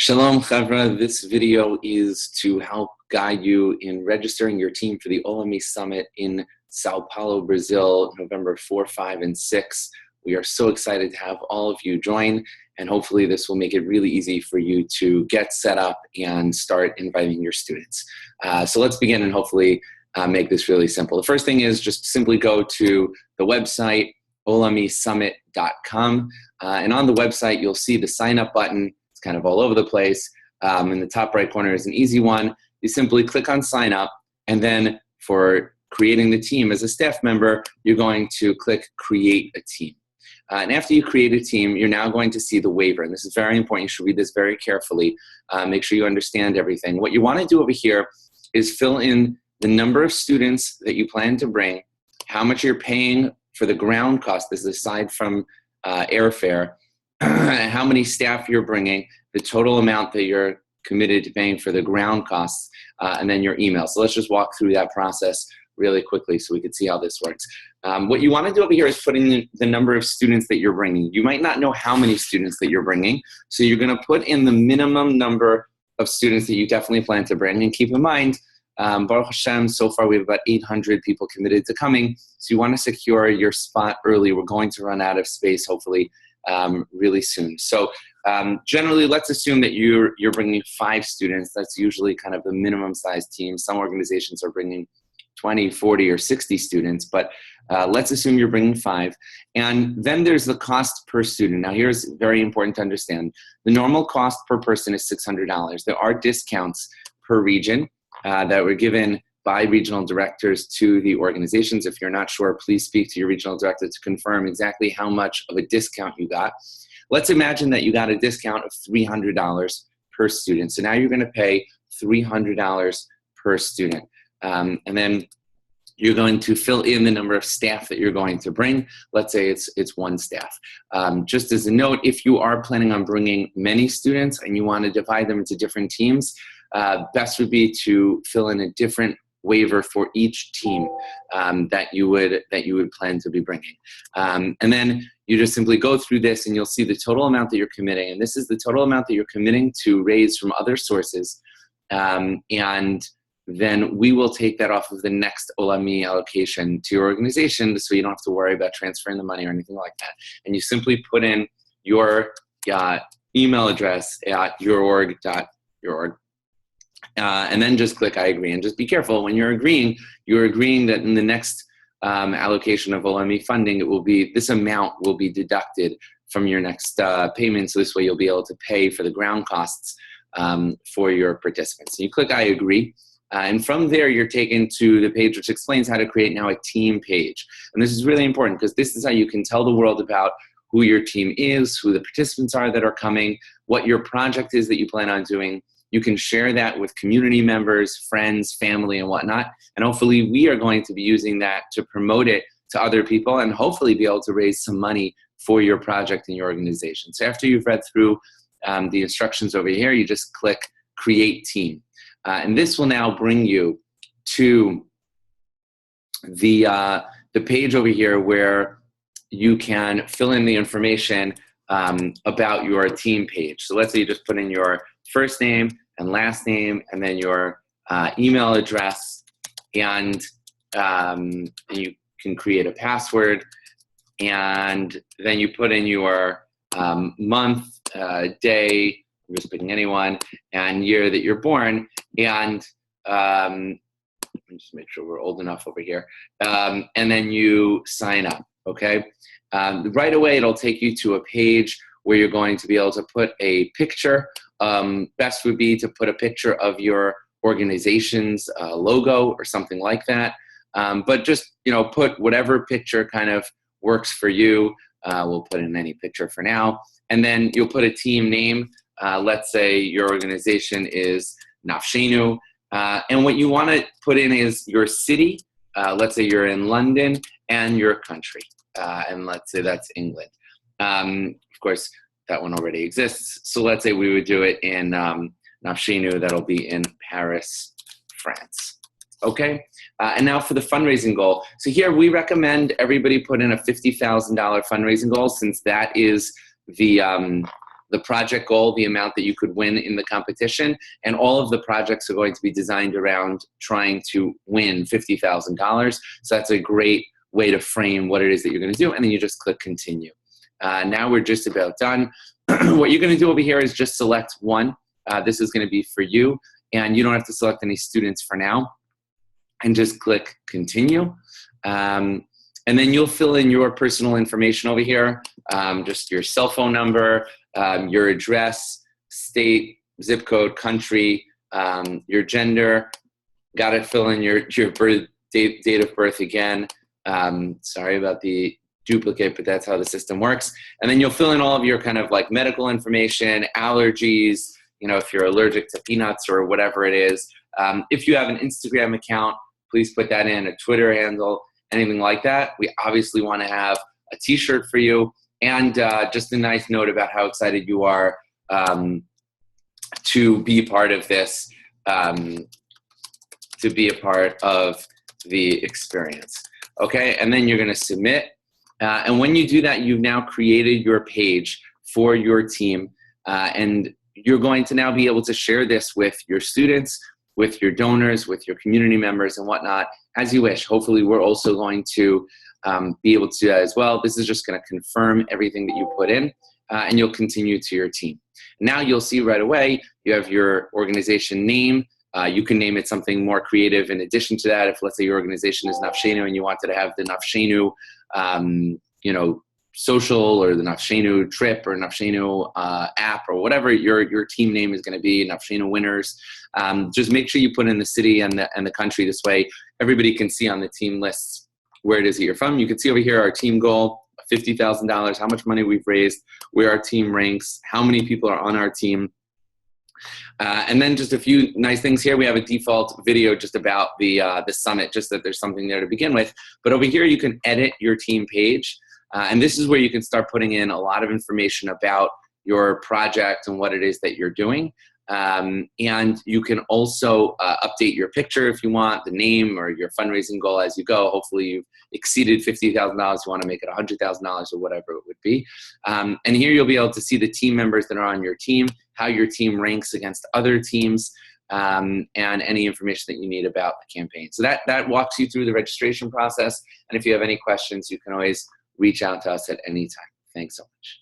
Shalom Chavra, this video is to help guide you in registering your team for the Olami Summit in Sao Paulo, Brazil, November 4, 5, and 6. We are so excited to have all of you join, and hopefully this will make it really easy for you to get set up and start inviting your students. So let's begin and hopefully make this really simple. The first thing is just simply go to the website, olamissummit.com, and on the website you'll see the sign up button. Kind of all over the place. In the top right corner is an easy one. You simply click on sign up, and then for creating the team as a staff member, you're going to click create a team. And after you create a team, you're now going to see the waiver. And this is very important. You should read this very carefully. Make sure you understand everything. What you want to do over here is fill in the number of students that you plan to bring, how much you're paying for the ground cost. This is aside from airfare. How many staff you're bringing, the total amount that you're committed to paying for the ground costs, and then your email. So let's just walk through that process really quickly so we can see how this works. What you want to do over here is put in the number of students that you're bringing. You might not know how many students that you're bringing, so you're going to put in the minimum number of students that you definitely plan to bring. And keep in mind, Baruch Hashem, so far we have about 800 people committed to coming, so you want to secure your spot early. We're going to run out of space, hopefully, really soon. So generally, let's assume that you're bringing 5 students. That's usually kind of the minimum size team. Some organizations are bringing 20, 40, or 60 students, but let's assume you're bringing 5. And then there's the cost per student. Now, here's very important to understand. The normal cost per person is $600. There are discounts per region that were given by regional directors to the organizations. If you're not sure, please speak to your regional director to confirm exactly how much of a discount you got. Let's imagine that you got a discount of $300 per student. So now you're going to pay $300 per student. And then you're going to fill in the number of staff that you're going to bring. Let's say it's 1 staff. Just as a note, if you are planning on bringing many students and you want to divide them into different teams, best would be to fill in a different waiver for each team that you would plan to be bringing. And then you just simply go through this and you'll see the total amount that you're committing. And this is the total amount that you're committing to raise from other sources. And then we will take that off of the next Olami allocation to your organization, so you don't have to worry about transferring the money or anything like that. And you simply put in your email address at yourorg.yourorg. And then just click I agree, and just be careful when you're agreeing that in the next allocation of Olami funding, this amount will be deducted from your next payment. So this way you'll be able to pay for the ground costs for your participants. So you click I agree, and from there you're taken to the page which explains how to create now a team page. And this is really important because this is how you can tell the world about who your team is, who the participants are that are coming, what your project is that you plan on doing. You can share that with community members, friends, family, and whatnot. And hopefully we are going to be using that to promote it to other people and hopefully be able to raise some money for your project and your organization. So after you've read through the instructions over here, you just click Create Team. And this will now bring you to the page over here where you can fill in the information about your team page. So let's say you just put in your first name and last name, and then your email address, and you can create a password, and then you put in your month, day, I'm just picking anyone, and year that you're born, and let me just make sure we're old enough over here, and then you sign up, okay? Right away, it'll take you to a page where you're going to be able to put a picture. Best would be to put a picture of your organization's logo or something like that. But just, put whatever picture kind of works for you. We'll put in any picture for now. And then you'll put a team name. Let's say your organization is Nafshenu. And what you want to put in is your city. Let's say you're in London, and your country. And let's say that's England. Of course, that one already exists. So let's say we would do it in Nafshenu. That'll be in Paris, France. Okay? And now for the fundraising goal. So here we recommend everybody put in a $50,000 fundraising goal, since that is the the project goal, the amount that you could win in the competition, and all of the projects are going to be designed around trying to win $50,000. So that's a great way to frame what it is that you're going to do, and then you just click continue. Now we're just about done. What you're going to do over here is just select one. This is going to be for you, and you don't have to select any students for now. And just click continue. And then you'll fill in your personal information over here, just your cell phone number, your address, state, zip code, country, your gender. Got to fill in your birth date of birth again. Sorry about the duplicate, but that's how the system works. And then you'll fill in all of your kind of like medical information, allergies, you know, if you're allergic to peanuts or whatever it is. If you have an Instagram account, please put that in, a Twitter handle, anything like that. We obviously want to have a t-shirt for you, and just a nice note about how excited you are to be part of this, to be a part of the experience. Okay, and then you're going to submit. And when you do that, you've now created your page for your team, and you're going to now be able to share this with your students, with your donors, with your community members and whatnot, as you wish. Hopefully we're also going to be able to do that as well. This is just going to confirm everything that you put in, and you'll continue to your team. Now you'll see right away, you have your organization name. You can name it something more creative in addition to that. If, let's say, your organization is Nafshenu and you wanted to have the Nafshenu, you know, social, or the Nafshenu trip, or Nafshenu app, or whatever your team name is going to be, Nafshenu winners. Just make sure you put in the city and the country. This way everybody can see on the team lists where it is that you're from. You can see over here our team goal, $50,000, how much money we've raised, where our team ranks, how many people are on our team. And then just a few nice things here. We have a default video just about the summit, just that there's something there to begin with. But over here you can edit your team page. And this is where you can start putting in a lot of information about your project and what it is that you're doing. And you can also update your picture if you want, the name, or your fundraising goal as you go. Hopefully you've exceeded $50,000. You want to make it $100,000 or whatever it would be. And here you'll be able to see the team members that are on your team, how your team ranks against other teams, and any information that you need about the campaign. So that walks you through the registration process. And if you have any questions, you can always reach out to us at any time. Thanks so much.